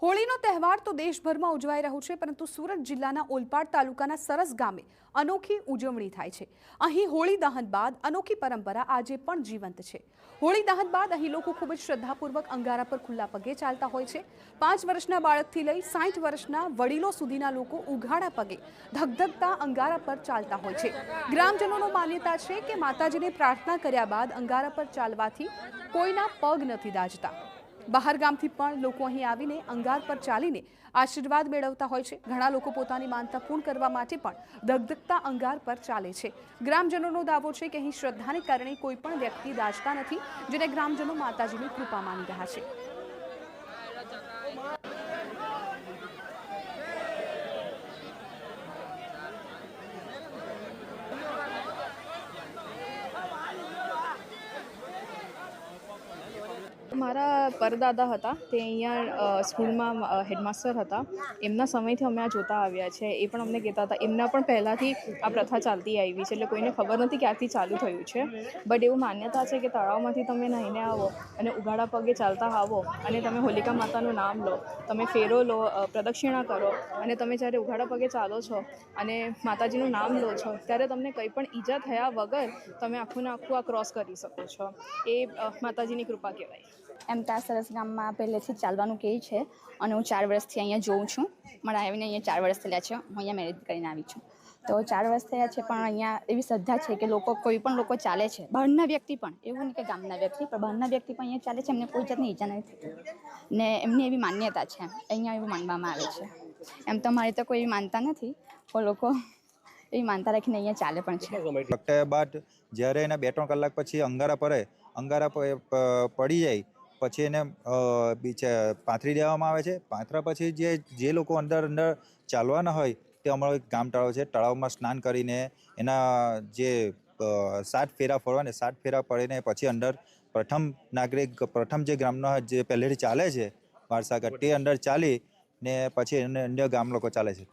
હોળીનો તહેવાર તો દેશભરમાં ઉજવાઈ રહ્યો છે, પરંતુ સુરત જિલ્લાના ઓલપાડ તાલુકાના સરસ ગામે અનોખી ઉજવણી થાય છે। અહીં હોળી દહન બાદ અનોખી પરંપરા આજે પણ જીવંત છે। હોળી દહન બાદ અહીં લોકો ખૂબ જ શ્રદ્ધાપૂર્વક અંગારા પર ખુલ્લા પગે ચાલતા હોય છે। 5 વર્ષના બાળકથી લઈ 60 વર્ષના વડીલો સુધીના લોકો ઉઘાડા પગે ધગધગતા અંગારા પર ચાલતા હોય છે। ગ્રામજનોનો માન્યતા છે કે માતાજીને પ્રાર્થના કર્યા બાદ અંગારા પર ચાલવાથી કોઈના પગ નથી દાઝતા। બહાર ગામથી પણ લોકો અહીં આવીને અંગાર પર ચાલીને આશીર્વાદ મેળવતા હોય છે। ઘણા લોકો પોતાની માનતા પૂર્ણ કરવા માટે પણ ધગધગતા અંગાર પર ચાલે છે। ગ્રામજનોનો દાવો છે કે અહીં શ્રદ્ધાને કારણે કોઈ પણ વ્યક્તિ દાઝતા નથી, જેને ગ્રામજનો માતાજીની કૃપા માની રહ્યા છે। મારા પરદાદા હતા તે અહીંયા સ્કૂલમાં હેડમાસ્ટર હતા। એમના સમયથી અમે આ જોતા આવ્યા છે। એ પણ અમને કહેતા હતા એમના પણ પહેલાંથી આ પ્રથા ચાલતી આવી છે, એટલે કોઈને ખબર નથી ક્યારથી ચાલુ થયું છે। બટ એવું માન્યતા છે કે તળાવમાંથી તમે નાહીને આવો અને ઉઘાડા પગે ચાલતા આવો અને તમે હોલિકા માતાનું નામ લો, તમે ફેરો લો, પ્રદક્ષિણા કરો અને તમે જ્યારે ઉઘાડા પગે ચાલો છો અને માતાજીનું નામ લો છો ત્યારે તમને કંઈ પણ ઈજા થયા વગર તમે આખું ને આખું આ ક્રોસ કરી શકો છો। એ માતાજીની કૃપા કહેવાય। એમ તો આ સરસ ગામમાં પહેલેથી જ ચાલવાનું કહે છે અને હું 4 વર્ષથી અહીંયા જોઉં છું। મારા આવીને અહીંયા 4 વર્ષ થયા છે। હું અહીંયા મેરેજ કરીને આવી છું, તો 4 વર્ષ થયા છે, પણ અહીંયા એવી શ્રદ્ધા છે કે લોકો કોઈ પણ લોકો ચાલે છે, બહારના વ્યક્તિ પણ, એવું નહીં કે ગામના વ્યક્તિ, પણ બહારના વ્યક્તિ પણ અહીંયા ચાલે છે, એમને કોઈ જાતની ઈજા નથી થતી ને એમની એવી માન્યતા છે, અહીંયા એવું માનવામાં આવે છે। એમ તો મારી તો કોઈ એવી માનતા નથી, પણ લોકો એવી માનતા રાખીને અહીંયા ચાલે પણ છે। પ્રગટાયા બાદ જ્યારે એને 2-3 કલાક પછી અંગારા પડી જાય પછી એને પાથરી દેવામાં આવે છે। પાથરા પછી જે લોકો અંદર ચાલવાના હોય તે અમારો એક ગામ તળાવ છે, તળાવમાં સ્નાન કરીને એના જે 7 ફેરા ફરવાને 7 ફેરા પડીને પછી અંદર પ્રથમ જે ગ્રામનો જે પહેલેથી ચાલે છે વારસાગત, તે અંદર ચાલી ને પછી અન્ય ગામ લોકો ચાલે છે।